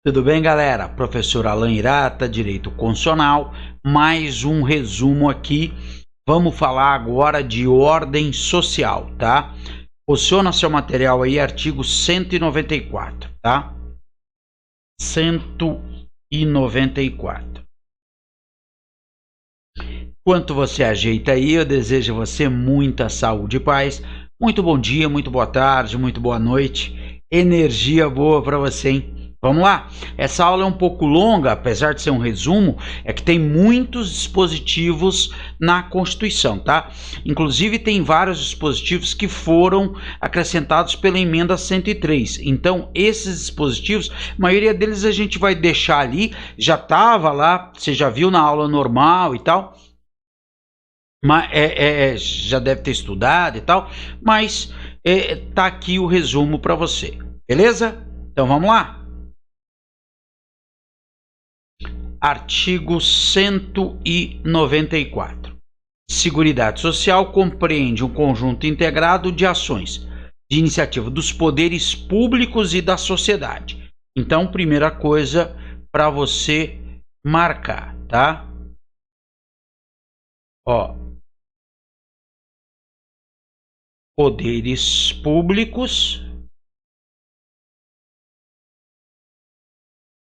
Tudo bem, galera? Professor Alan Hirata, Direito Constitucional, mais um resumo aqui. Vamos falar agora de ordem social, tá? Posiciona seu material aí, artigo 194, tá? 194. Enquanto você ajeita aí, eu desejo a você muita saúde e paz. Muito bom dia, muito boa tarde, muito boa noite. Energia boa para você, hein? Vamos lá, essa aula é um pouco longa, apesar de ser um resumo, é que tem muitos dispositivos na Constituição, tá? Inclusive tem vários dispositivos que foram acrescentados pela emenda 103. Então, esses dispositivos, a maioria deles a gente vai deixar ali, já estava lá, você já viu na aula normal e tal, mas já deve ter estudado e tal, mas tá aqui o resumo para você, beleza? Então vamos lá. Artigo 194. Seguridade Social compreende um conjunto integrado de ações de iniciativa dos poderes públicos e da sociedade. Então, primeira coisa para você marcar, tá? Ó, poderes públicos.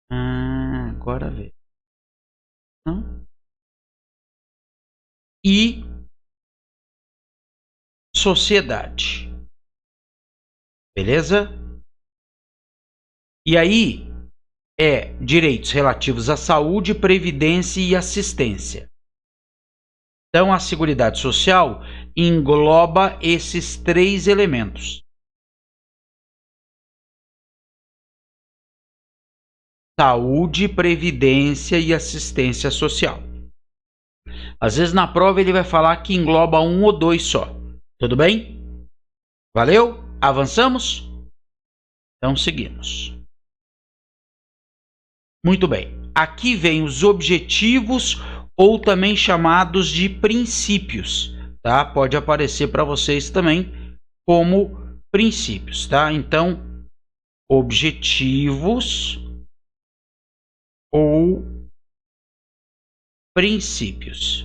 Agora vê. E sociedade. Beleza? E aí direitos relativos à saúde, previdência e assistência. Então, a Seguridade Social engloba esses três elementos. Saúde, previdência e assistência social. Às vezes na prova ele vai falar que engloba um ou dois só. Tudo bem? Valeu? Avançamos? Então seguimos. Muito bem. Aqui vem os objetivos ou também chamados de princípios, tá? Pode aparecer para vocês também como princípios, tá? Então, objetivos ou princípios.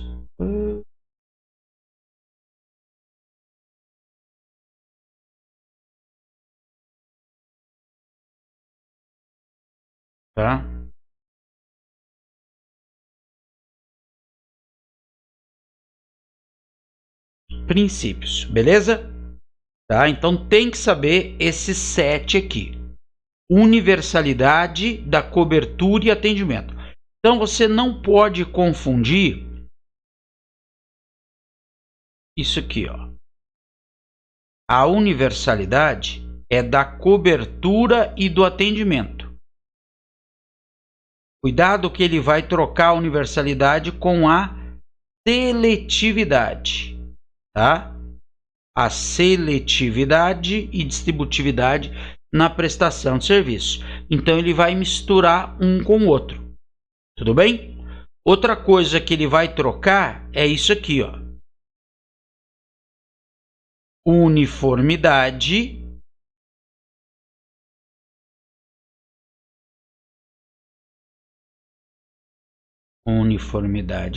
Tá? Princípios, beleza? Tá? Então tem que saber esses 7 aqui. Universalidade da cobertura e atendimento. Então você não pode confundir isso aqui, ó. A universalidade é da cobertura e do atendimento. Cuidado que ele vai trocar a universalidade com a seletividade, tá? A seletividade e distributividade na prestação de serviço. Então ele vai misturar um com o outro. Tudo bem? Outra coisa que ele vai trocar é isso aqui, ó. Uniformidade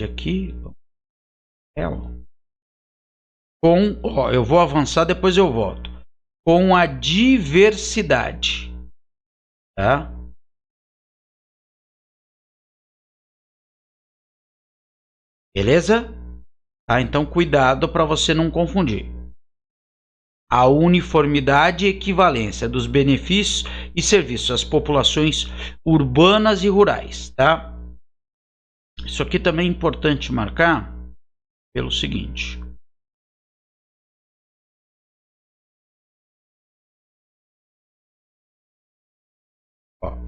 aqui eu vou avançar, depois eu volto. Com a diversidade, tá? Beleza? Tá? Então cuidado para você não confundir. A uniformidade e equivalência dos benefícios e serviços às populações urbanas e rurais, tá? Isso aqui também é importante marcar pelo seguinte. Ó.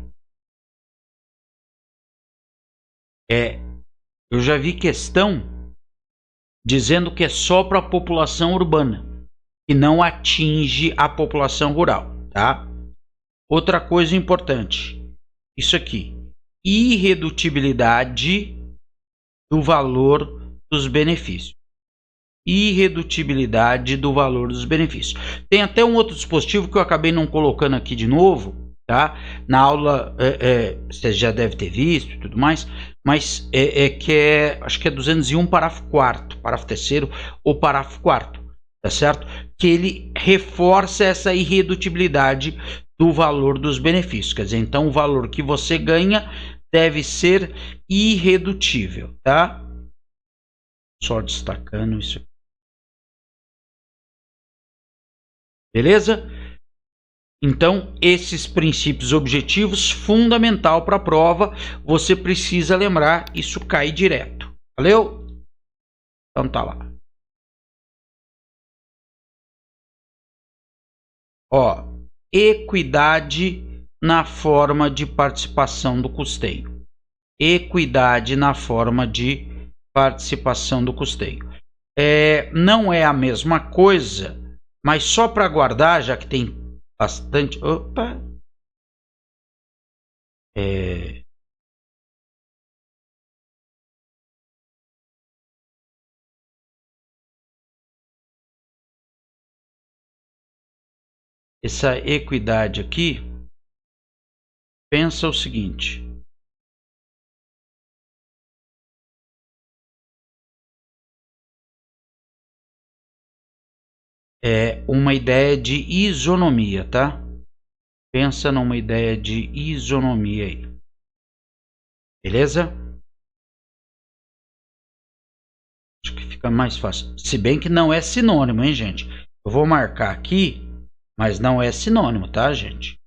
Eu já vi questão dizendo que é só para a população urbana e não atinge a população rural, tá? Outra coisa importante, isso aqui, irredutibilidade do valor dos benefícios. Irredutibilidade do valor dos benefícios. Tem até um outro dispositivo que eu acabei não colocando aqui de novo, tá? Na aula você já deve ter visto e tudo mais, mas acho que é 201, parágrafo 4º, parágrafo 3º ou parágrafo 4º, tá certo? Que ele reforça essa irredutibilidade do valor dos benefícios, quer dizer, então o valor que você ganha deve ser irredutível, tá? Só destacando isso aqui. Beleza? Então, esses princípios objetivos, fundamental para a prova, você precisa lembrar, isso cai direto. Valeu? Então tá lá. Ó, equidade na forma de participação do custeio. Equidade na forma de participação do custeio. Não é a mesma coisa, mas só para guardar, já que tem bastante... Opa! Essa equidade aqui, pensa o seguinte. É uma ideia de isonomia, tá? Pensa numa ideia de isonomia aí. Beleza? Acho que fica mais fácil. Se bem que não é sinônimo, hein, gente? Eu vou marcar aqui, mas não é sinônimo, tá, gente?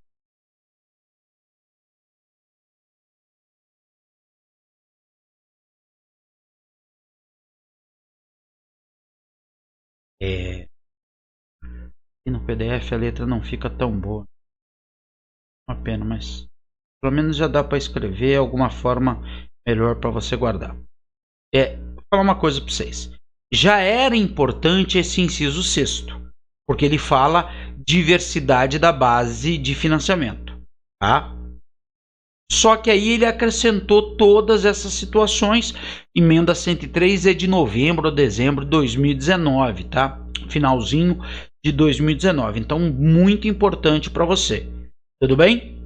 E no PDF a letra não fica tão boa. Uma pena, mas pelo menos já dá para escrever alguma forma melhor para você guardar. Vou falar uma coisa para vocês. Já era importante esse inciso 6º, porque ele fala diversidade da base de financiamento, tá? Só que aí ele acrescentou todas essas situações. Emenda 103 é de novembro a dezembro de 2019, tá? Finalzinho de 2019. Então, muito importante para você. Tudo bem?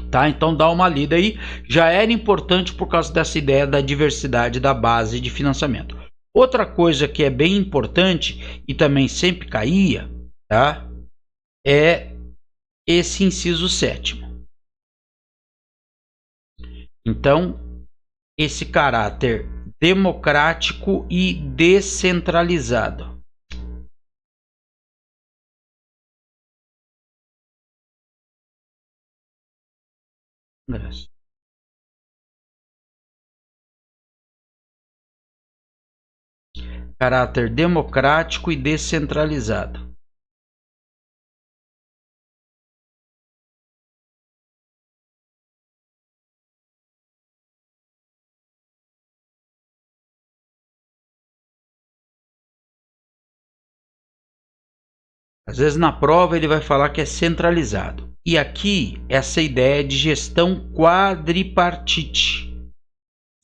Tá? Então, dá uma lida aí. Já era importante por causa dessa ideia da diversidade da base de financiamento. Outra coisa que é bem importante e também sempre caía, tá? É esse inciso 7º. Então, esse caráter democrático e descentralizado. Caráter democrático e descentralizado. Às vezes na prova ele vai falar que é centralizado. E aqui essa ideia de gestão quadripartite.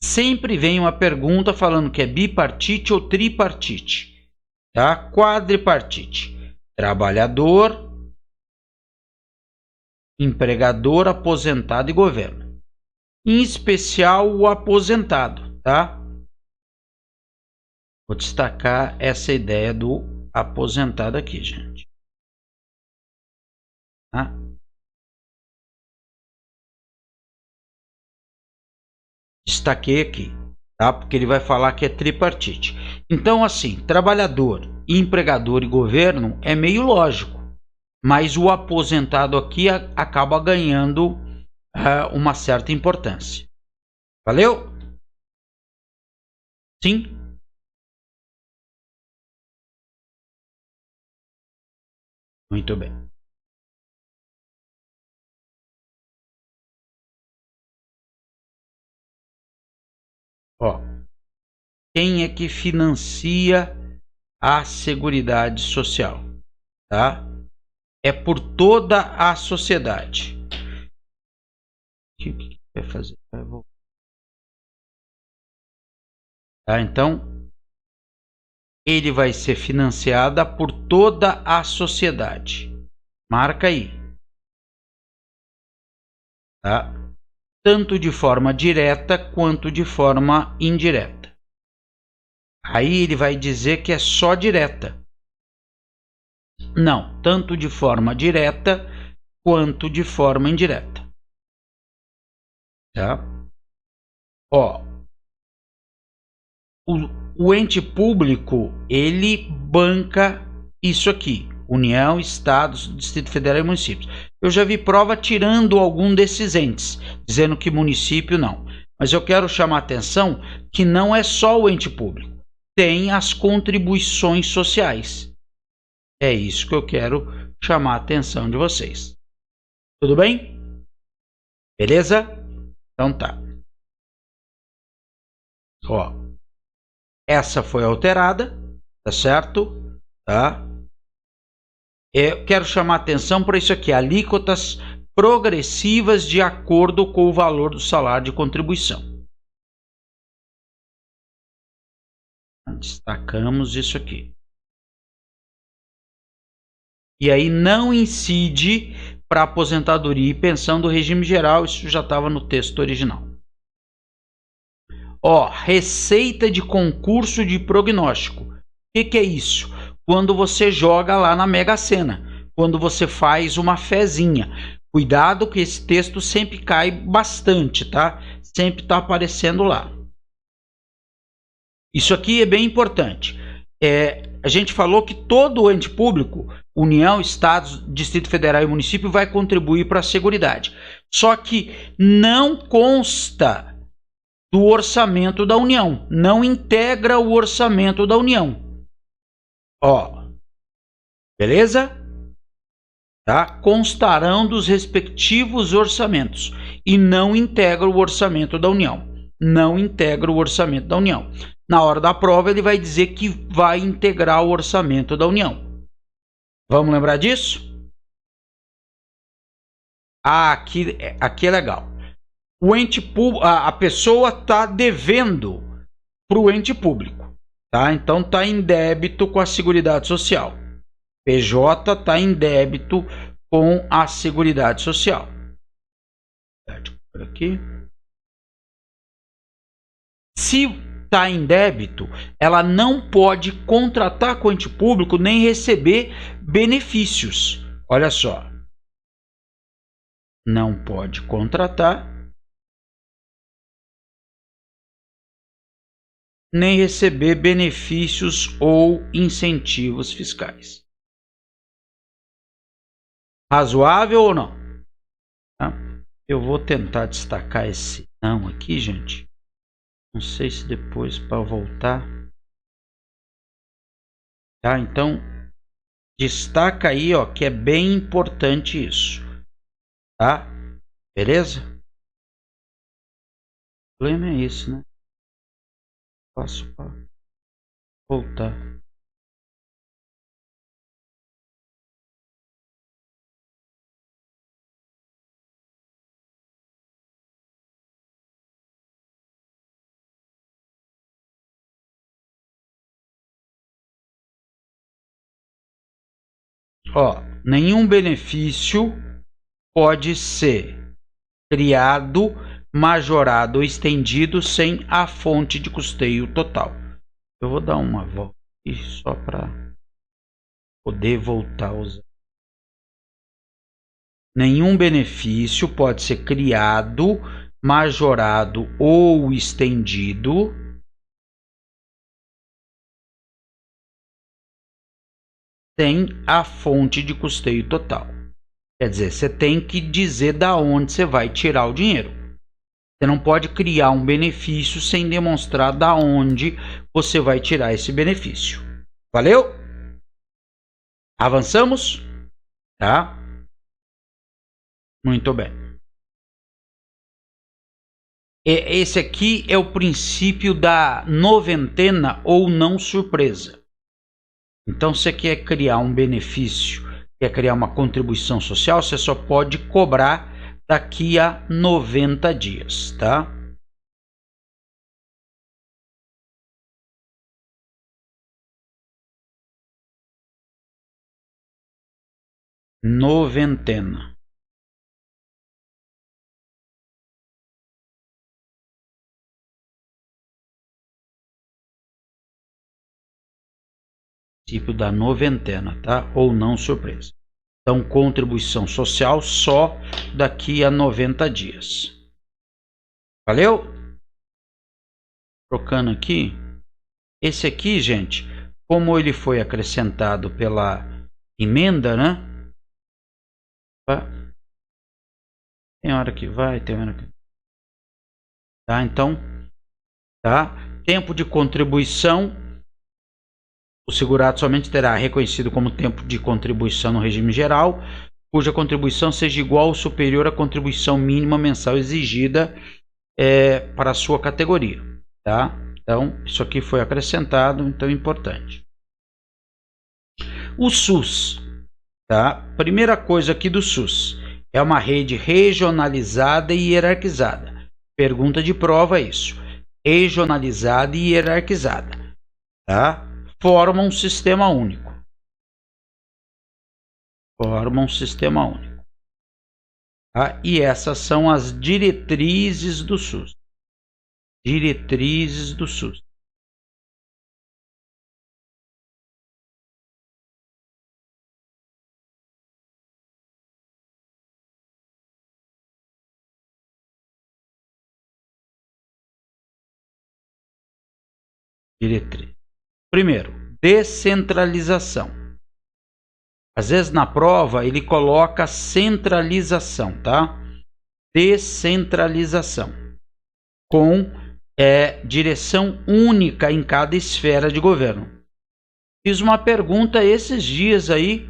Sempre vem uma pergunta falando que é bipartite ou tripartite. Tá? Quadripartite. Trabalhador, empregador, aposentado e governo. Em especial o aposentado, tá? Vou destacar essa ideia do aposentado aqui, gente. Tá? Destaquei aqui, tá? Porque ele vai falar que é tripartite. Então, assim, trabalhador, empregador e governo é meio lógico, mas o aposentado aqui acaba ganhando uma certa importância. Valeu? Sim? Muito bem. Ó, quem é que financia a Seguridade Social? Tá? É por toda a sociedade. O que vai fazer? Tá? Então, ele vai ser financiada por toda a sociedade. Marca aí. tá? Tanto de forma direta quanto de forma indireta. Aí ele vai dizer que é só direta. Não, tanto de forma direta quanto de forma indireta. Tá? Ó, o ente público, ele banca isso aqui: União, Estados, Distrito Federal e municípios. Eu já vi prova tirando algum desses entes, dizendo que município não. Mas eu quero chamar a atenção que não é só o ente público. Tem as contribuições sociais. É isso que eu quero chamar a atenção de vocês. Tudo bem? Beleza? Então tá. Ó, essa foi alterada, tá certo? Tá? Eu quero chamar a atenção para isso aqui: alíquotas progressivas de acordo com o valor do salário de contribuição. Destacamos isso aqui. E aí não incide para aposentadoria e pensão do regime geral, isso já estava no texto original. Ó, receita de concurso de prognóstico. O que é isso? Quando você joga lá na Mega Sena, quando você faz uma fezinha. Cuidado que esse texto sempre cai bastante, tá? Sempre está aparecendo lá. Isso aqui é bem importante. A gente falou que todo o ente público, União, Estados, Distrito Federal e município, vai contribuir para a Seguridade. Só que não consta do orçamento da União, não integra o orçamento da União. Ó, beleza? Tá? Constarão dos respectivos orçamentos e não integra o orçamento da União. Não integra o orçamento da União. Na hora da prova, ele vai dizer que vai integrar o orçamento da União. Vamos lembrar disso? Ah, aqui é legal. O ente público, a pessoa está devendo para o ente público, tá? Então está em débito com a Seguridade Social. PJ está em débito com a Seguridade Social. Por aqui. Se está em débito, ela não pode contratar com o ente público nem receber benefícios. Olha só. Não pode contratar nem receber benefícios ou incentivos fiscais. Razoável ou não? Tá? Eu vou tentar destacar esse não aqui, gente. Não sei se depois para voltar. Tá? Então, destaca aí, ó, que é bem importante isso. Tá? Beleza? O problema é esse, né? Passo para voltar. Ó, nenhum benefício pode ser criado, majorado ou estendido sem a fonte de custeio total. Eu vou dar uma volta aqui só para poder voltar a usar. Nenhum benefício pode ser criado, majorado ou estendido sem a fonte de custeio total. Quer dizer, você tem que dizer da onde você vai tirar o dinheiro. Você não pode criar um benefício sem demonstrar da onde você vai tirar esse benefício. Valeu? Avançamos? Tá? Muito bem. Esse aqui é o princípio da noventena ou não surpresa. Então, você quer criar um benefício, quer criar uma contribuição social, você só pode cobrar daqui a 90 dias, tá? Noventena. princípio da noventena, tá? Ou não surpresa. Então, contribuição social só daqui a 90 dias. Valeu? Trocando aqui. Esse aqui, gente, como ele foi acrescentado pela emenda, né? Tem hora que vai, tem hora que... Tá? Então, tá? Tempo de contribuição. O segurado somente terá reconhecido como tempo de contribuição no regime geral, cuja contribuição seja igual ou superior à contribuição mínima mensal exigida para a sua categoria, tá? Então, isso aqui foi acrescentado, então é importante. O SUS, tá? Primeira coisa aqui do SUS, é uma rede regionalizada e hierarquizada. Pergunta de prova é isso. Regionalizada e hierarquizada, tá? Formam um sistema único. Formam um sistema único. Tá? E essas são as diretrizes do SUS. Diretrizes do SUS. Diretriz. Primeiro, descentralização. Às vezes na prova ele coloca centralização, tá? Descentralização. Com direção única em cada esfera de governo. Fiz uma pergunta esses dias aí,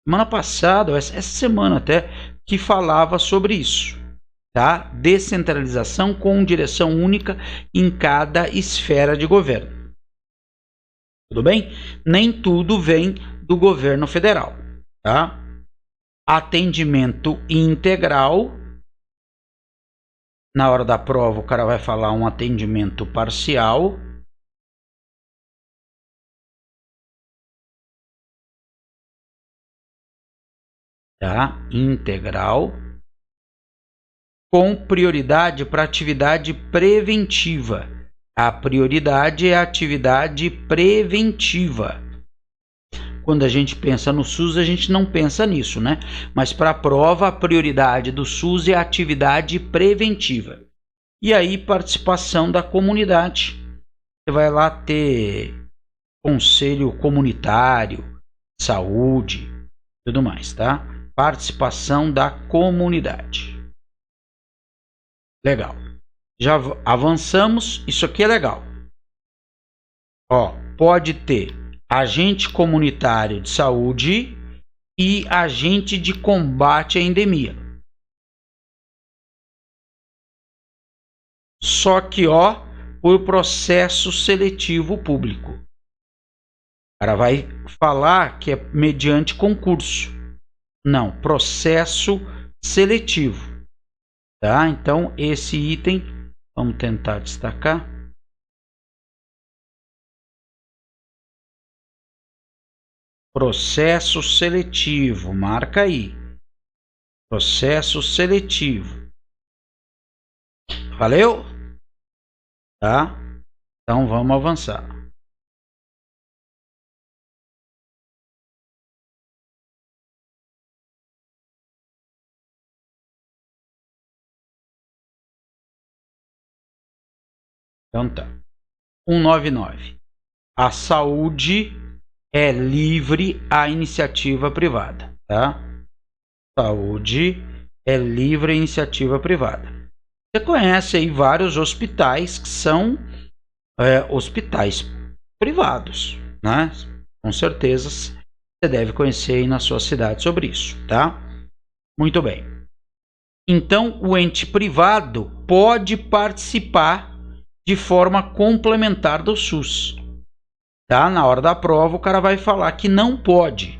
semana passada, essa semana até, que falava sobre isso, tá? Descentralização com direção única em cada esfera de governo. Tudo bem? Nem tudo vem do governo federal, tá? Atendimento integral. Na hora da prova, o cara vai falar um atendimento parcial. Tá? Integral. Com prioridade para atividade preventiva. A prioridade é a atividade preventiva. Quando a gente pensa no SUS, a gente não pensa nisso, né? Mas para a prova, a prioridade do SUS é a atividade preventiva. E aí, participação da comunidade. Você vai lá ter conselho comunitário, saúde, tudo mais, tá? Participação da comunidade. Legal. Já avançamos. Isso aqui é legal. Ó, pode ter agente comunitário de saúde e agente de combate à endemia. Só que, ó, por processo seletivo público. O cara vai falar que é mediante concurso. Não, processo seletivo. Tá? Então, esse item, vamos tentar destacar. Processo seletivo, marca aí. Processo seletivo. Valeu? Tá? Então vamos avançar. Então tá. 199. A saúde é livre à iniciativa privada, tá? Saúde é livre à iniciativa privada. Você conhece aí vários hospitais que são hospitais privados, né? Com certeza você deve conhecer aí na sua cidade sobre isso, tá? Muito bem. Então, o ente privado pode participar de forma complementar do SUS. Tá? Na hora da prova, o cara vai falar que não pode.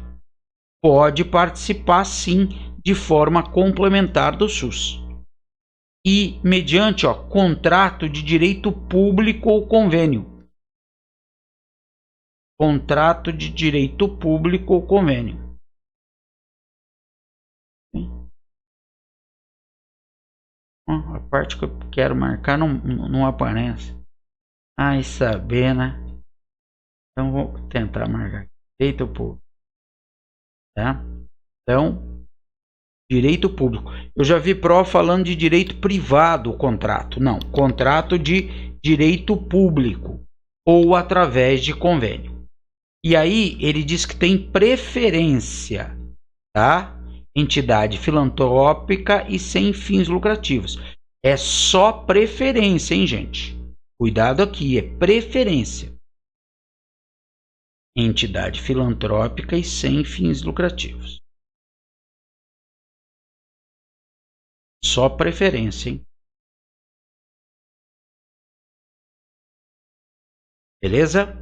Pode participar, sim, de forma complementar do SUS. E mediante contrato de direito público ou convênio. Contrato de direito público ou convênio. A parte que eu quero marcar não aparece. Ai, saber, né? Então vou tentar marcar. Direito público. Tá? Então, direito público. Eu já vi prova falando de direito privado o contrato. Não, contrato de direito público ou através de convênio. E aí ele diz que tem preferência, tá? Entidade filantrópica e sem fins lucrativos. É só preferência, hein, gente? Cuidado aqui, é preferência. Entidade filantrópica e sem fins lucrativos. Só preferência, hein? Beleza?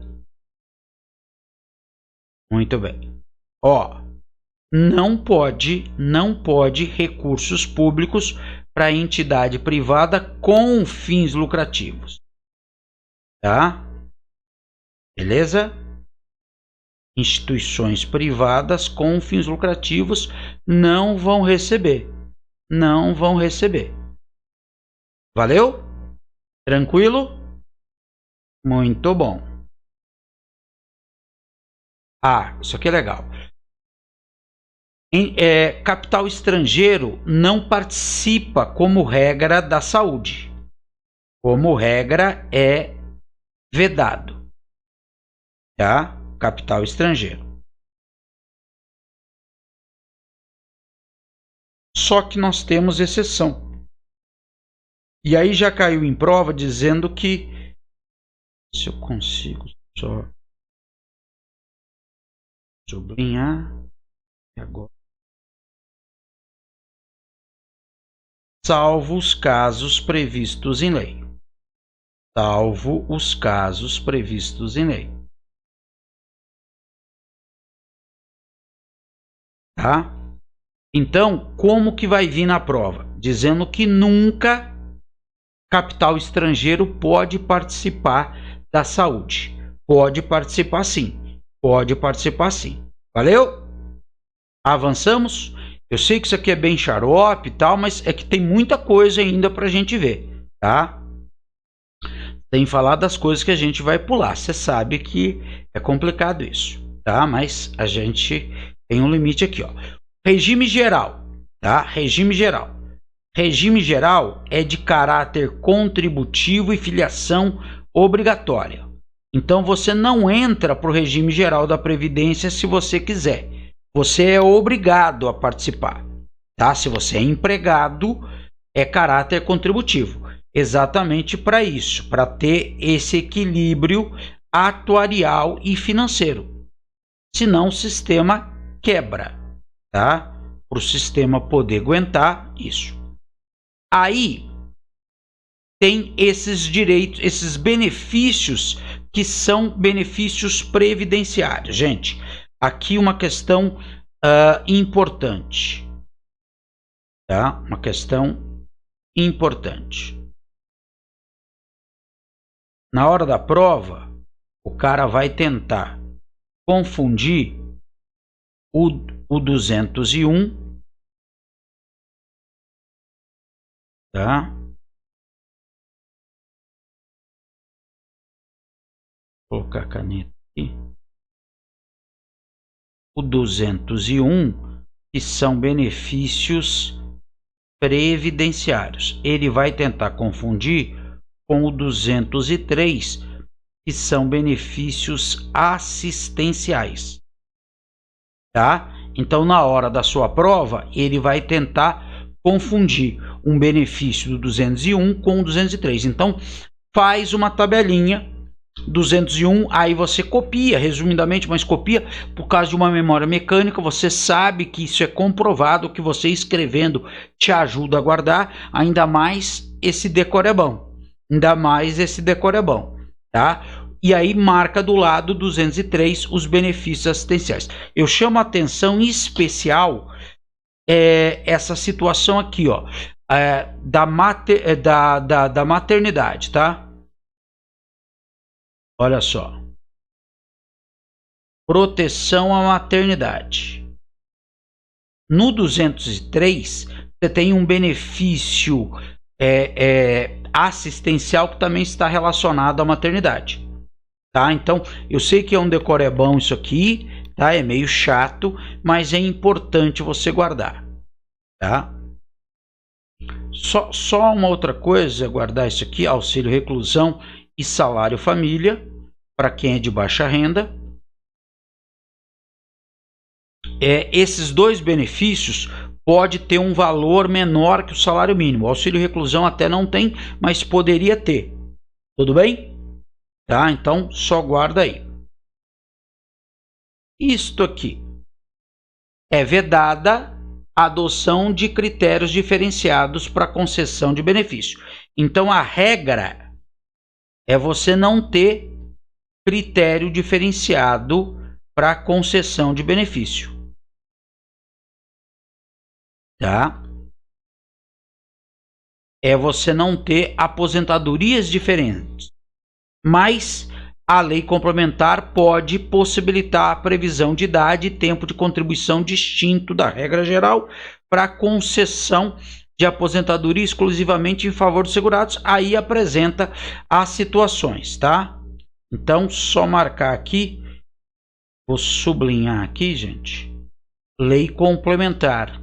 Muito bem. Ó, não pode recursos públicos para entidade privada com fins lucrativos. Tá? Beleza? Instituições privadas com fins lucrativos não vão receber. Não vão receber. Valeu? Tranquilo? Muito bom. Ah, isso aqui é legal. Capital estrangeiro não participa, como regra, da saúde. Como regra, é vedado. Tá? Capital estrangeiro. Só que nós temos exceção. E aí já caiu em prova dizendo que... Se eu consigo só sublinhar... Agora. Salvo os casos previstos em lei. Salvo os casos previstos em lei. Tá? Então, como que vai vir na prova? Dizendo que nunca capital estrangeiro pode participar da saúde. Pode participar sim. Pode participar sim. Valeu? Avançamos? Eu sei que isso aqui é bem xarope e tal, mas é que tem muita coisa ainda pra gente ver, tá? Tem que falar das coisas que a gente vai pular. Você sabe que é complicado isso, tá? Mas a gente tem um limite aqui, ó. Regime geral, tá? Regime geral. Regime geral é de caráter contributivo e filiação obrigatória. Então você não entra pro regime geral da Previdência se você quiser. Você é obrigado a participar, tá? Se você é empregado, é caráter contributivo. Exatamente para isso, para ter esse equilíbrio atuarial e financeiro. Senão o sistema quebra, tá? Para o sistema poder aguentar isso. Aí tem esses direitos, esses benefícios que são benefícios previdenciários. Gente, aqui uma questão importante, tá? Uma questão importante. Na hora da prova, o cara vai tentar confundir o 201, tá? Vou colocar a caneta aqui. O 201, que são benefícios previdenciários. Ele vai tentar confundir com o 203, que são benefícios assistenciais. Tá? Então, na hora da sua prova, ele vai tentar confundir um benefício do 201 com o 203. Então, faz uma tabelinha 201, aí você copia, resumidamente, mas copia por causa de uma memória mecânica. Você sabe que isso é comprovado, que você escrevendo te ajuda a guardar. Ainda mais esse decor é bom. Ainda mais esse decor é bom, tá? E aí marca do lado 203 os benefícios assistenciais. Eu chamo a atenção em especial essa situação aqui, ó, da maternidade, tá? Olha só. Proteção à maternidade. No 203, você tem um benefício assistencial que também está relacionado à maternidade. Tá? Então, eu sei que é um decorebão isso aqui, tá? É meio chato, mas é importante você guardar, tá? Só uma outra coisa, guardar isso aqui, auxílio reclusão e salário família, para quem é de baixa renda. Esses dois benefícios pode ter um valor menor que o salário mínimo. O auxílio reclusão até não tem, mas poderia ter. Tudo bem? Tá? Então, só guarda aí. Isto aqui é vedada a adoção de critérios diferenciados para concessão de benefício. Então, a regra é você não ter critério diferenciado para concessão de benefício. Tá? É você não ter aposentadorias diferentes. Mas a lei complementar pode possibilitar a previsão de idade e tempo de contribuição distinto da regra geral para concessão de aposentadoria exclusivamente em favor dos segurados. Aí apresenta as situações, tá? Então, só marcar aqui, vou sublinhar aqui, gente, lei complementar.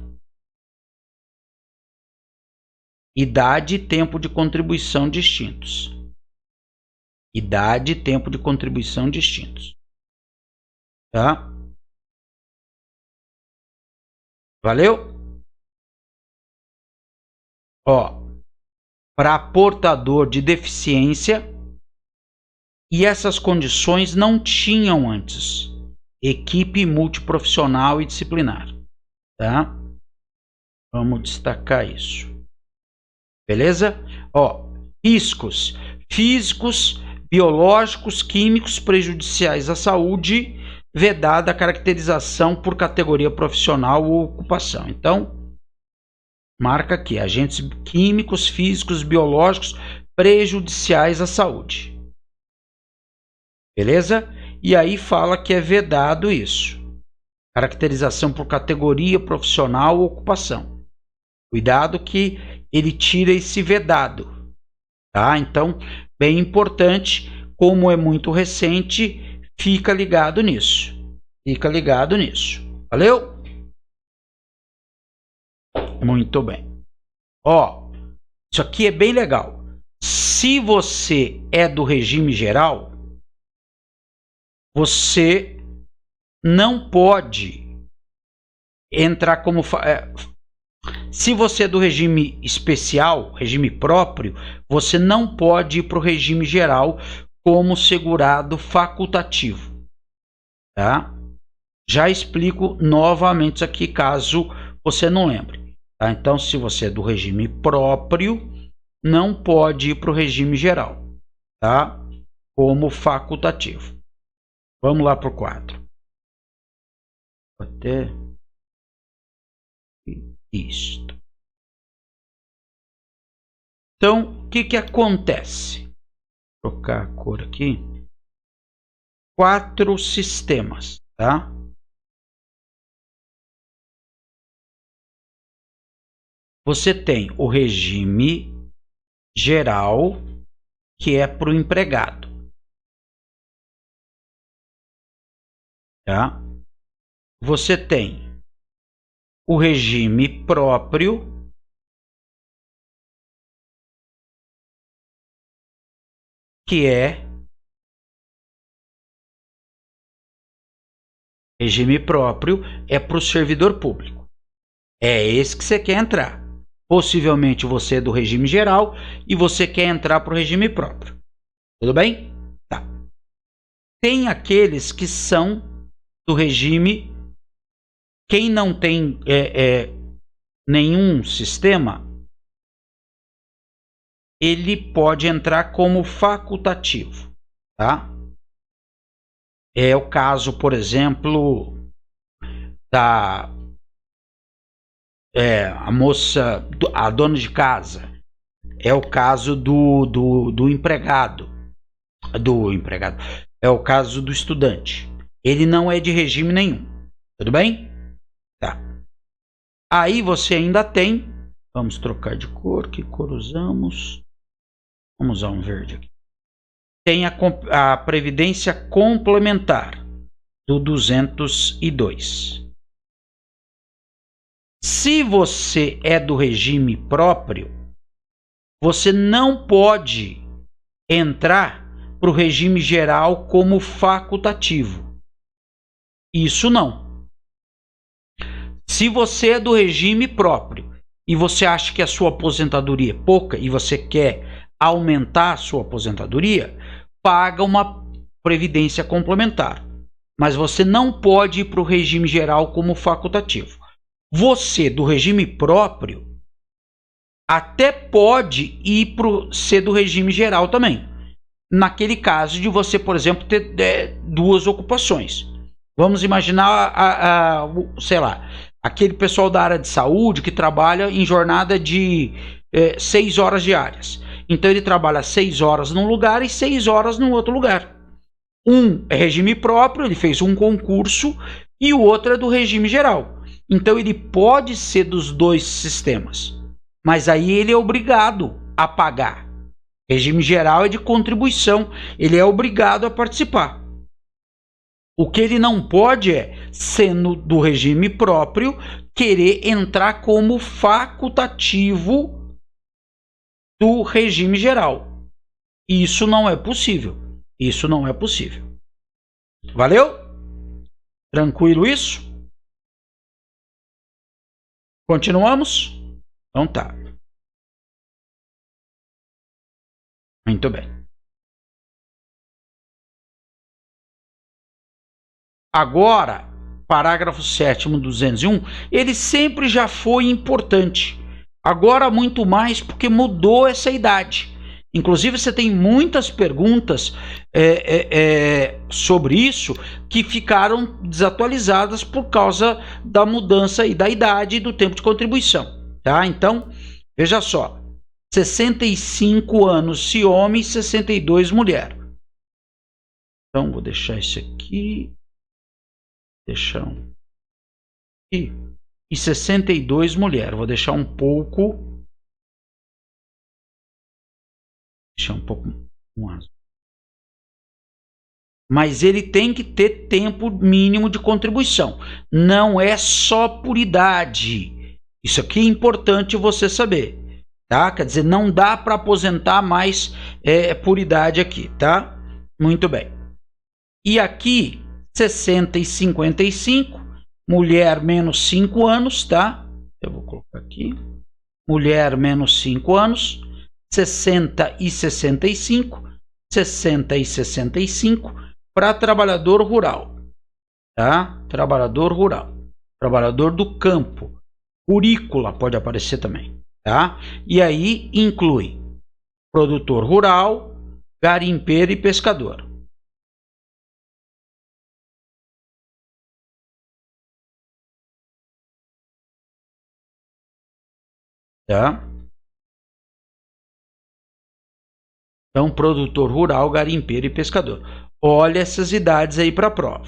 Idade e tempo de contribuição distintos. Idade e tempo de contribuição distintos. Tá? Valeu? Ó, para portador de deficiência, e essas condições não tinham antes. Equipe multiprofissional e disciplinar. Tá? Vamos destacar isso. Beleza? Ó, riscos físicos, biológicos, químicos prejudiciais à saúde, vedada a caracterização por categoria profissional ou ocupação. Então, marca aqui, agentes químicos, físicos, biológicos prejudiciais à saúde. Beleza? E aí fala que é vedado isso. Caracterização por categoria profissional ou ocupação. Cuidado que ele tira esse vedado. Tá? Então, bem importante, como é muito recente, fica ligado nisso. Fica ligado nisso. Valeu? Muito bem. Ó, isso aqui é bem legal. Se você é do regime geral, você não pode entrar como... Se você é do regime especial, regime próprio, você não pode ir para o regime geral como segurado facultativo. Tá? Já explico novamente isso aqui, caso você não lembre. Tá? Então, se você é do regime próprio, não pode ir para o regime geral, tá? Como facultativo. Vamos lá para o quadro. Até isto. Então, o que acontece? Vou trocar a cor aqui. 4 sistemas, tá? Você tem o regime geral, que é para o empregado. Tá? Você tem o regime próprio, que é regime próprio é para o servidor público. É esse que você quer entrar. Possivelmente você é do regime geral e você quer entrar para o regime próprio. Tudo bem? Tá. Tem aqueles que são do regime. Quem não tem nenhum sistema, ele pode entrar como facultativo, tá? É o caso, por exemplo, da a moça, a dona de casa. É o caso do empregado. É o caso do estudante. Ele não é de regime nenhum. Tudo bem? Tá. Aí você ainda tem. Vamos trocar de cor. Que cor usamos? Vamos usar um verde aqui. Tem a previdência complementar, do 202. Se você é do regime próprio, você não pode entrar para o regime geral como facultativo. Isso não. Se você é do regime próprio e você acha que a sua aposentadoria é pouca e você quer aumentar a sua aposentadoria, paga uma previdência complementar. Mas você não pode ir para o regime geral como facultativo. Você, do regime próprio, até pode ir para ser do regime geral também. Naquele caso de você, por exemplo, ter duas ocupações. Vamos imaginar, sei lá, aquele pessoal da área de saúde que trabalha em jornada de 6 horas diárias. Então ele trabalha 6 horas num lugar e 6 horas num outro lugar. Um é regime próprio, ele fez um concurso, e o outro é do regime geral. Então ele pode ser dos dois sistemas, mas aí ele é obrigado a pagar. Regime geral é de contribuição, ele é obrigado a participar. O que ele não pode é, sendo do regime próprio, querer entrar como facultativo do regime geral. Isso não é possível. Isso não é possível. Valeu? Tranquilo isso? Continuamos? Então tá. Muito bem. Agora, parágrafo 7º do 201, ele sempre já foi importante. Agora muito mais porque mudou essa idade. Inclusive você tem muitas perguntas sobre isso que ficaram desatualizadas por causa da mudança e da idade e do tempo de contribuição. Tá? Então, veja só. 65 anos se homem, 62 mulher. Então, vou deixar isso aqui. Deixar um aqui. E 62 mulher. Vou deixar um pouco. Deixar um pouco. Mas ele tem que ter tempo mínimo de contribuição. Não é só por idade. Isso aqui é importante você saber. Tá? Quer dizer, não dá para aposentar mais por idade aqui, tá? Muito bem. E aqui, 60 e 55, mulher menos 5 anos, tá? Eu vou colocar aqui. Mulher menos 5 anos, 60 e 65, 60 e 65 para trabalhador rural, tá? Trabalhador rural, trabalhador do campo, curícola pode aparecer também. Tá? E aí inclui produtor rural, garimpeiro e pescador. Tá? Então, produtor rural, garimpeiro e pescador. Olha essas idades aí para a prova.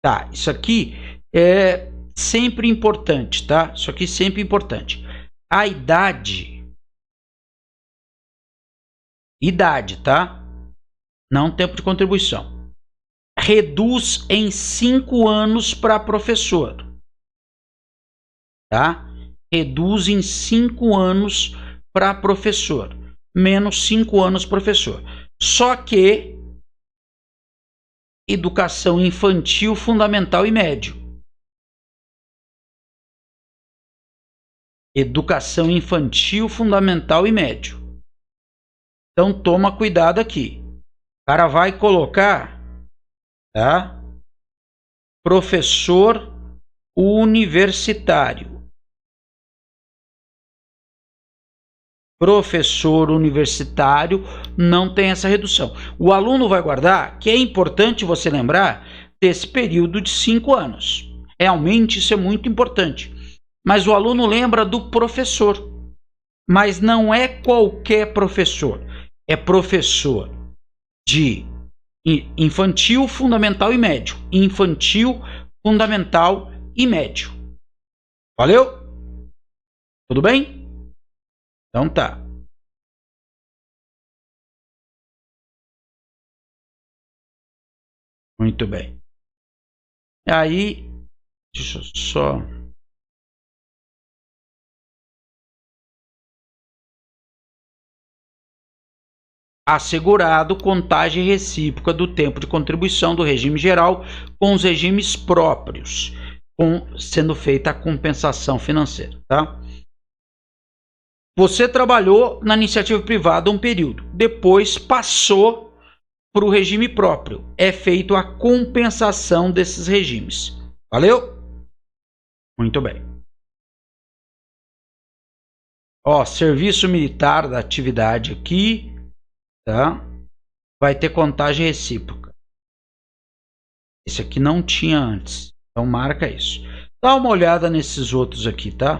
Tá, isso aqui é sempre importante, tá? Isso aqui é sempre importante. A idade, tá? Não tempo de contribuição. Reduz em 5 anos para professor. Tá? Reduz em 5 anos para professor. Menos 5 anos professor. Só que educação infantil, fundamental e médio. Educação infantil, fundamental e médio. Então toma cuidado aqui. O cara vai colocar, tá? Professor universitário. Professor universitário não tem essa redução. O aluno vai guardar, que é importante você lembrar desse período de 5 anos. Realmente isso é muito importante. Mas o aluno lembra do professor. Mas não é qualquer professor. É professor de infantil, fundamental e médio. Infantil, fundamental e médio. Valeu? Tudo bem? Então tá. Muito bem. Aí, deixa eu só... Assegurado contagem recíproca do tempo de contribuição do regime geral com os regimes próprios, sendo feita a compensação financeira, tá? Você trabalhou na iniciativa privada um período, depois passou para o regime próprio. É feito a compensação desses regimes. Valeu? Muito bem. Ó, serviço militar da atividade aqui, tá? Vai ter contagem recíproca. Esse aqui não tinha antes. Então marca isso. Dá uma olhada nesses outros aqui, tá?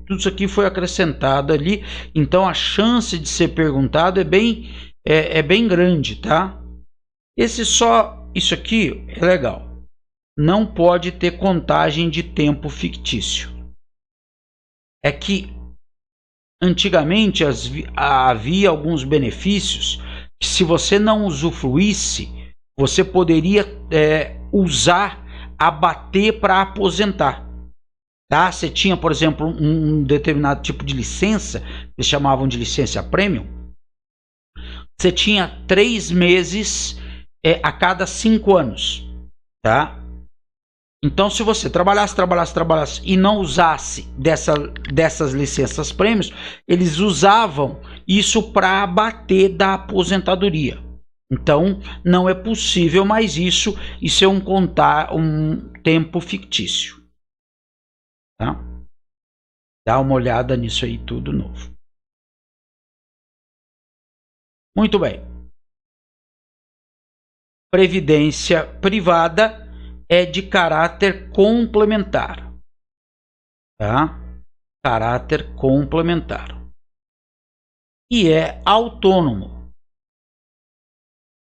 Tudo isso aqui foi acrescentado ali. Então a chance de ser perguntado é bem grande, tá? Isso aqui é legal. Não pode ter contagem de tempo fictício. É que antigamente havia alguns benefícios que, se você não usufruísse, você poderia usar, abater para aposentar. Tá? Você tinha, por exemplo, um determinado tipo de licença, eles chamavam de licença premium. Você tinha 3 meses a cada 5 anos. Tá? Então, se você trabalhasse e não usasse dessas licenças prêmios, eles usavam isso para abater da aposentadoria. Então, não é possível mais isso é um tempo fictício. Tá? Dá uma olhada nisso aí tudo novo. Muito bem. Previdência privada é de caráter complementar, tá? Caráter complementar. E é autônomo,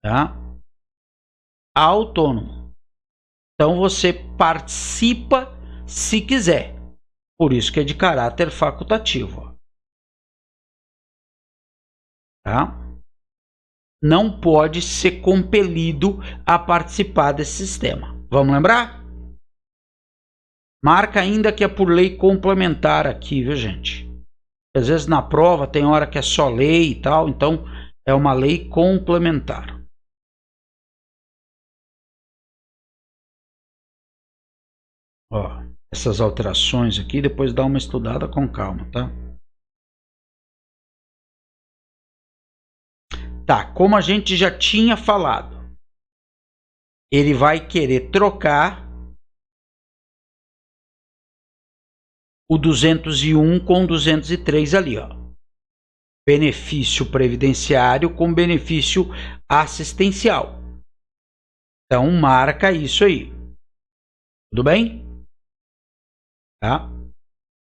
tá? Autônomo. Então você participa se quiser. Por isso que é de caráter facultativo, tá? Não pode ser compelido a participar desse sistema. Vamos lembrar? Marca ainda que é por lei complementar aqui, viu, gente? Às vezes na prova tem hora que é só lei e tal, então é uma lei complementar. Ó, essas alterações aqui, depois dá uma estudada com calma, tá? Tá, como a gente já tinha falado, ele vai querer trocar o 201 com 203 ali, ó. Benefício previdenciário com benefício assistencial. Então marca isso aí. Tudo bem? Tá?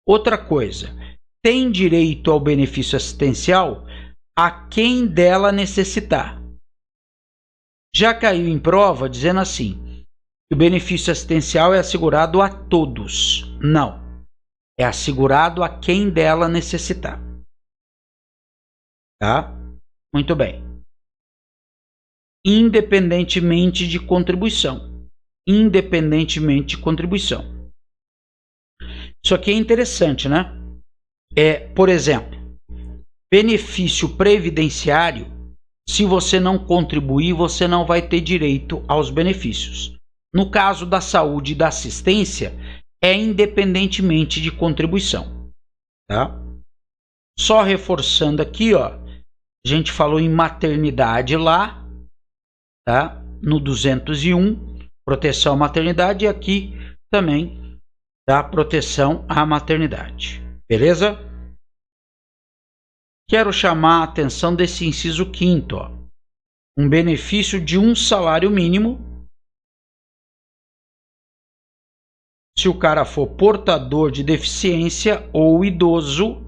Outra coisa, tem direito ao benefício assistencial a quem dela necessitar. Já caiu em prova dizendo assim, que o benefício assistencial é assegurado a todos. Não. É assegurado a quem dela necessitar. Tá? Muito bem. Independentemente de contribuição. Independentemente de contribuição. Isso aqui é interessante, né? Por exemplo, benefício previdenciário, se você não contribuir, você não vai ter direito aos benefícios. No caso da saúde e da assistência, é independentemente de contribuição, tá? Só reforçando aqui, ó, a gente falou em maternidade lá, tá? No 201, proteção à maternidade, e aqui também dá proteção à maternidade, beleza? Quero chamar a atenção desse inciso 5º, ó. Um benefício de um salário mínimo se o cara for portador de deficiência ou idoso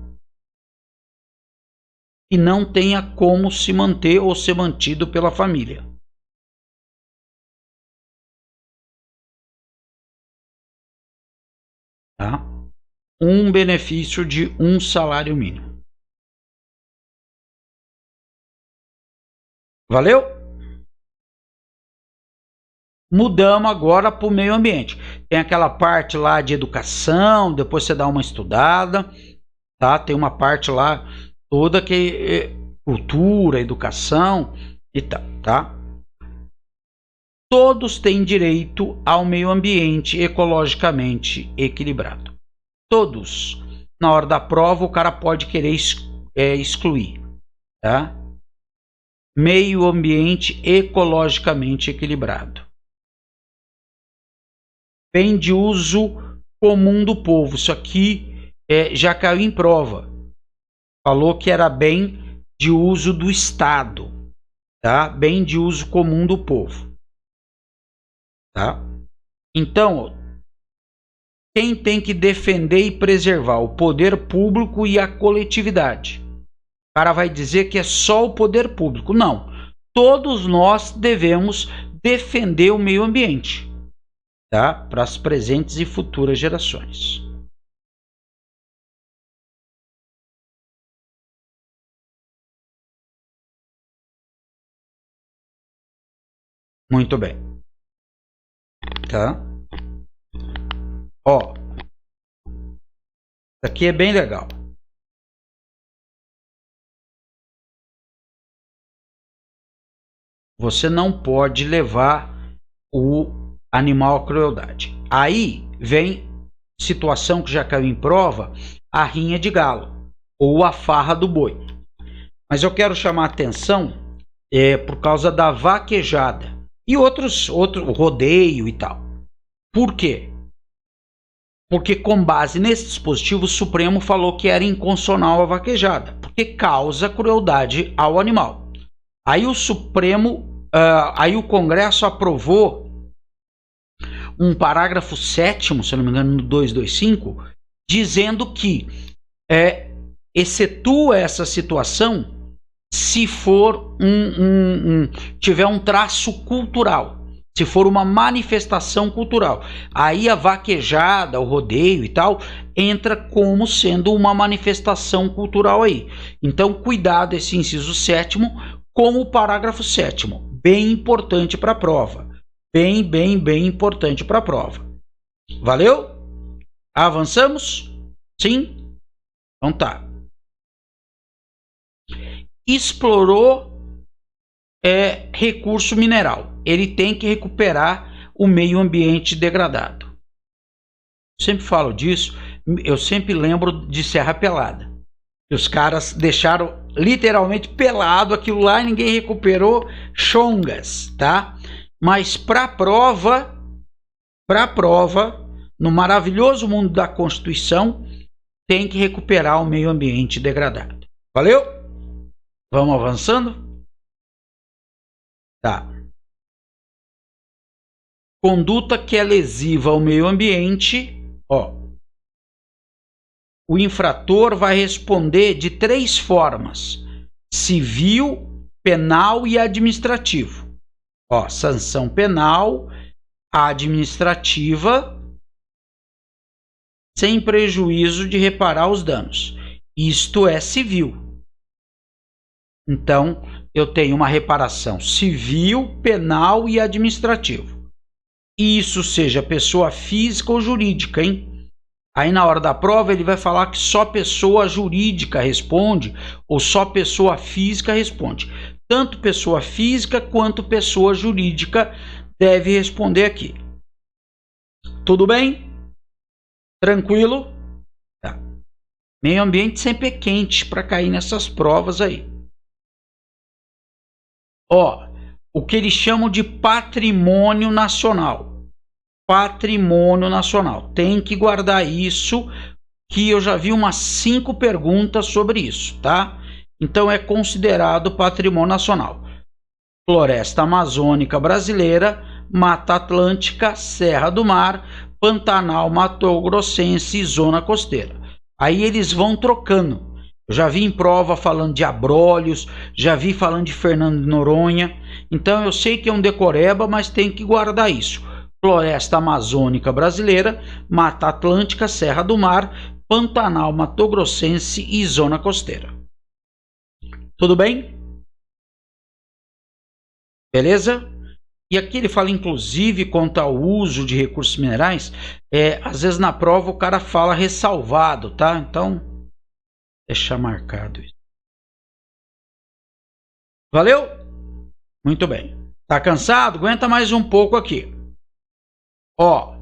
e não tenha como se manter ou ser mantido pela família. Tá? Um benefício de um salário mínimo. Valeu? Mudamos agora para o meio ambiente. Tem aquela parte lá de educação, depois você dá uma estudada, tá? Tem uma parte lá toda que é cultura, educação e tal, tá? Todos têm direito ao meio ambiente ecologicamente equilibrado. Todos. Na hora da prova, o cara pode querer excluir, tá? Meio ambiente ecologicamente equilibrado. Bem de uso comum do povo. Isso aqui já caiu em prova. Falou que era bem de uso do Estado, tá? Bem de uso comum do povo, tá? Então, quem tem que defender e preservar? O poder público e a coletividade. O cara vai dizer que é só o poder público. Não. Todos nós devemos defender o meio ambiente, tá? Para as presentes e futuras gerações. Muito bem. Tá? Ó. Isso aqui é bem legal. Você não pode levar o animal à crueldade. Aí vem situação que já caiu em prova, a rinha de galo ou a farra do boi. Mas eu quero chamar a atenção por causa da vaquejada e outro rodeio e tal. Por quê? Porque com base nesse dispositivo, o Supremo falou que era inconstitucional a vaquejada, porque causa crueldade ao animal. Aí o Supremo, aí o Congresso aprovou um parágrafo 7º, se não me engano, no 225, dizendo que excetua essa situação se for tiver um traço cultural, se for uma manifestação cultural. Aí a vaquejada, o rodeio e tal, entra como sendo uma manifestação cultural aí. Então, cuidado esse inciso 7º com o parágrafo 7º. Bem importante para a prova. Bem importante para a prova. Valeu? Avançamos? Sim? Então tá. Explorou recurso mineral. Ele tem que recuperar o meio ambiente degradado. Eu sempre falo disso. Eu sempre lembro de Serra Pelada. Os caras deixaram literalmente pelado aquilo lá e ninguém recuperou. Chongas, tá? Mas para prova, no maravilhoso mundo da Constituição, tem que recuperar o meio ambiente degradado. Valeu? Vamos avançando? Tá. Conduta que é lesiva ao meio ambiente, ó. O infrator vai responder de 3 formas: civil, penal e administrativo. Ó, sanção penal, administrativa, sem prejuízo de reparar os danos. Isto é civil. Então, eu tenho uma reparação civil, penal e administrativo. Isso seja pessoa física ou jurídica, hein? Aí na hora da prova ele vai falar que só pessoa jurídica responde ou só pessoa física responde. Tanto pessoa física quanto pessoa jurídica deve responder aqui. Tudo bem? Tranquilo? Tá. Meio ambiente sempre é quente para cair nessas provas aí. Ó, o que eles chamam de patrimônio nacional. Patrimônio nacional. Tem que guardar isso, que eu já vi umas 5 perguntas sobre isso, tá? Então é considerado patrimônio nacional. Floresta Amazônica Brasileira, Mata Atlântica, Serra do Mar, Pantanal, Mato Grossense e Zona Costeira. Aí eles vão trocando. Eu já vi em prova falando de Abrolhos, já vi falando de Fernando de Noronha. Então eu sei que é um decoreba, mas tem que guardar isso. Floresta Amazônica Brasileira, Mata Atlântica, Serra do Mar, Pantanal, Mato Grossense e Zona Costeira. Tudo bem? Beleza? E aqui ele fala, inclusive, quanto ao uso de recursos minerais. Às vezes na prova o cara fala ressalvado, tá? Então, deixar marcado isso. Valeu? Muito bem. Tá cansado? Aguenta mais um pouco aqui. Ó,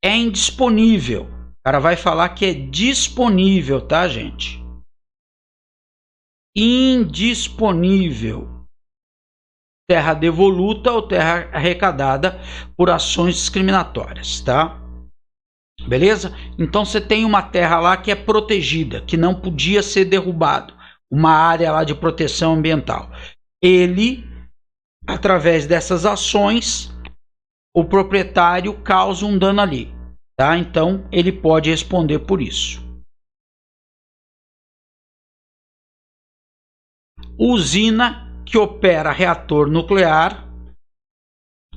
é indisponível. O cara vai falar que é disponível, tá, gente? Indisponível. Terra devoluta ou terra arrecadada por ações discriminatórias, tá? Beleza? Então você tem uma terra lá que é protegida, que não podia ser derrubado, uma área lá de proteção ambiental. Ele, através dessas ações, o proprietário causa um dano ali, tá? Então ele pode responder por isso. Usina que opera reator nuclear,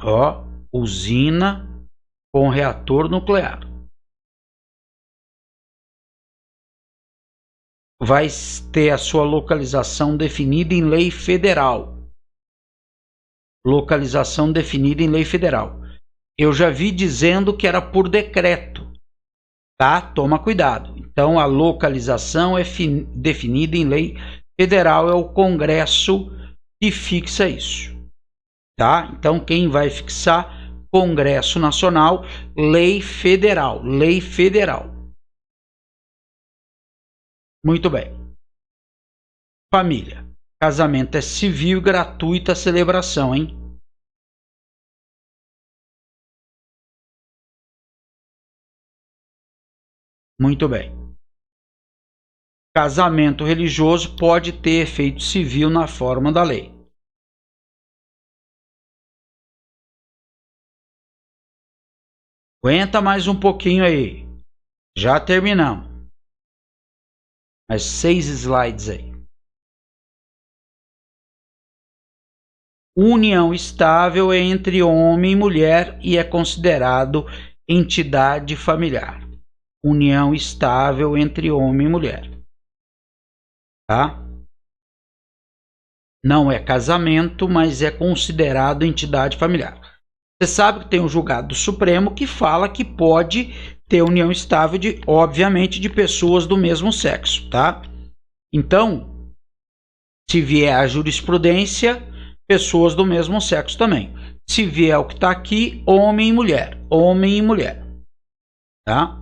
ó, usina com reator nuclear, vai ter a sua localização definida em lei federal. Localização definida em lei federal. Eu já vi dizendo que era por decreto, tá? Toma cuidado. Então a localização é definida em lei federal, é o Congresso que fixa isso, tá? Então quem vai fixar? Congresso Nacional, lei federal, lei federal. Muito bem. Família. Casamento é civil e gratuita a celebração, hein? Muito bem. Casamento religioso pode ter efeito civil na forma da lei. Aguenta mais um pouquinho aí. Já terminamos. Mais 6 slides aí. União estável é entre homem e mulher e é considerado entidade familiar. União estável entre homem e mulher. Tá? Não é casamento, mas é considerado entidade familiar. Você sabe que tem um julgado do Supremo que fala que pode ter união estável, obviamente, de pessoas do mesmo sexo, tá? Então, se vier a jurisprudência, pessoas do mesmo sexo também. Se vier o que está aqui, homem e mulher. Homem e mulher. Tá?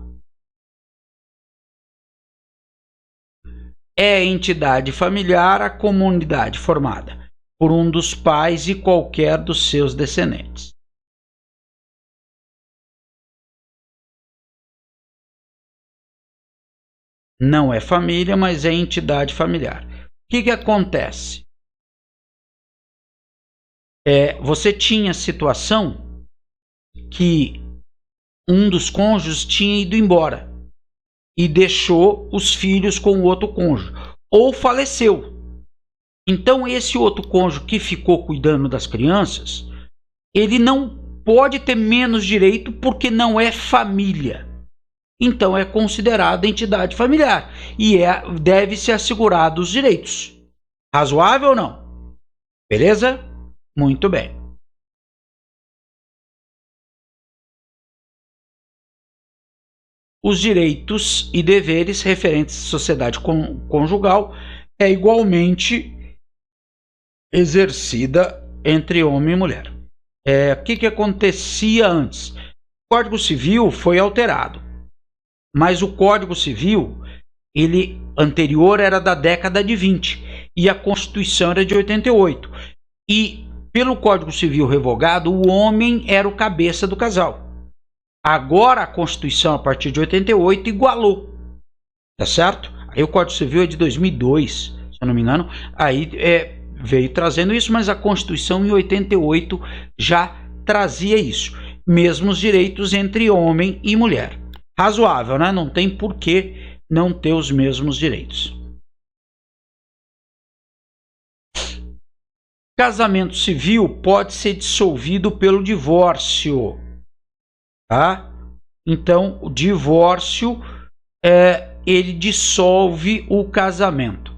É entidade familiar a comunidade formada por um dos pais e qualquer dos seus descendentes. Não é família, mas é entidade familiar. O que acontece? Você tinha situação que um dos cônjuges tinha ido embora e deixou os filhos com o outro cônjuge, ou faleceu. Então esse outro cônjuge que ficou cuidando das crianças, ele não pode ter menos direito porque não é família. Então é considerada entidade familiar e deve ser assegurado os direitos. Razoável ou não? Beleza? Muito bem. Os direitos e deveres referentes à sociedade conjugal é igualmente exercida entre homem e mulher. O que acontecia antes? O Código Civil foi alterado, mas o Código Civil, ele anterior era da década de 20 e a Constituição era de 88. E pelo Código Civil revogado, o homem era o cabeça do casal. Agora a Constituição, a partir de 88, igualou. Tá certo? Aí o Código Civil é de 2002, se eu não me engano. Aí veio trazendo isso, mas a Constituição em 88 já trazia isso. Mesmos direitos entre homem e mulher. Razoável, né? Não tem por que não ter os mesmos direitos. Casamento civil pode ser dissolvido pelo divórcio. Tá? Então, o divórcio, ele dissolve o casamento.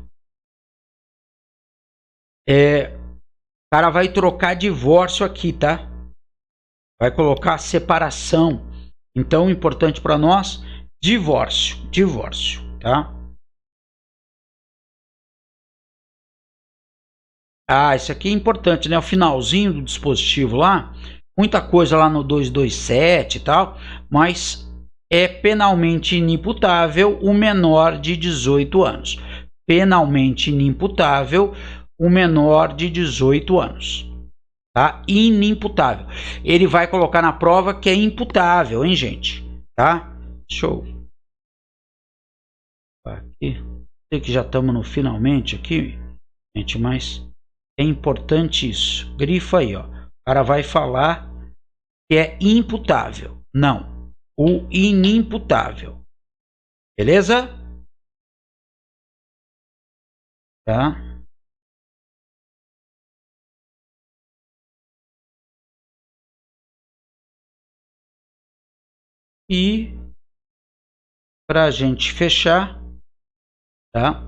O cara vai trocar divórcio aqui, tá? Vai colocar separação. Então, importante para nós, divórcio, tá? Isso aqui é importante, né? O finalzinho do dispositivo lá, muita coisa lá no 227 e tal, mas é penalmente inimputável o menor de 18 anos. Penalmente inimputável o menor de 18 anos. Tá? Inimputável. Ele vai colocar na prova que é imputável, hein, gente? Tá? Show. Aqui. Sei que já estamos no finalmente aqui, gente, mas é importante isso. Grifa aí, ó. O cara vai falar que é imputável. Não. O inimputável. Beleza? Tá? E para a gente fechar, tá?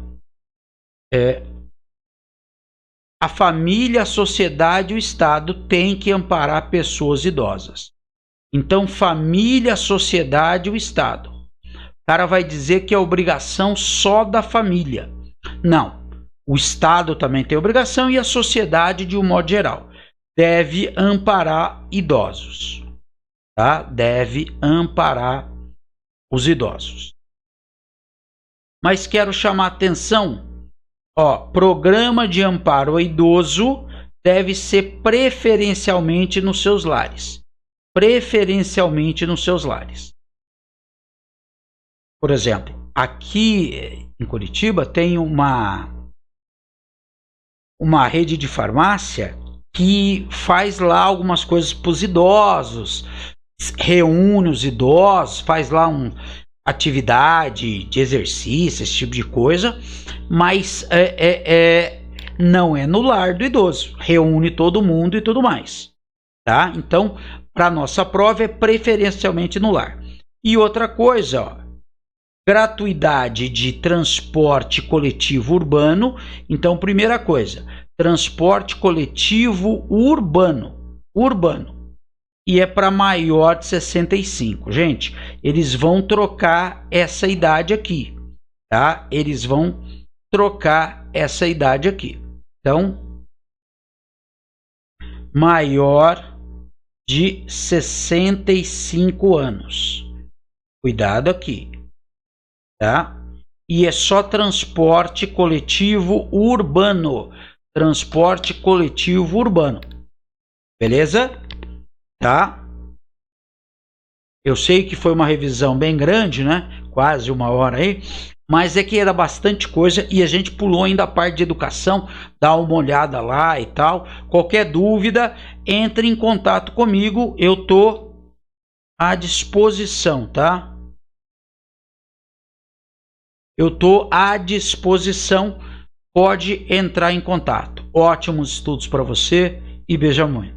A família, a sociedade e o Estado têm que amparar pessoas idosas. Então, família, a sociedade e o Estado. O cara vai dizer que é obrigação só da família. Não. O Estado também tem obrigação e a sociedade, de um modo geral, deve amparar idosos. Tá? Deve amparar os idosos. Mas quero chamar a atenção. Programa de amparo ao idoso deve ser preferencialmente nos seus lares. Preferencialmente nos seus lares. Por exemplo, aqui em Curitiba tem uma rede de farmácia que faz lá algumas coisas para os idosos, reúne os idosos, faz lá atividade de exercício, esse tipo de coisa, mas não é no lar do idoso, reúne todo mundo e tudo mais, tá? Então, para nossa prova é preferencialmente no lar. E outra coisa, gratuidade de transporte coletivo urbano. Então, primeira coisa, transporte coletivo urbano, e é para maior de 65. Gente, eles vão trocar essa idade aqui, tá? Eles vão trocar essa idade aqui. Então, maior de 65 anos. Cuidado aqui, tá? E é só transporte coletivo urbano. Transporte coletivo urbano. Beleza? Tá? Eu sei que foi uma revisão bem grande, né? Quase uma hora aí. Mas é que era bastante coisa e a gente pulou ainda a parte de educação. Dá uma olhada lá e tal. Qualquer dúvida, entre em contato comigo. Eu tô à disposição, tá? Eu tô à disposição. Pode entrar em contato. Ótimos estudos para você e beija muito.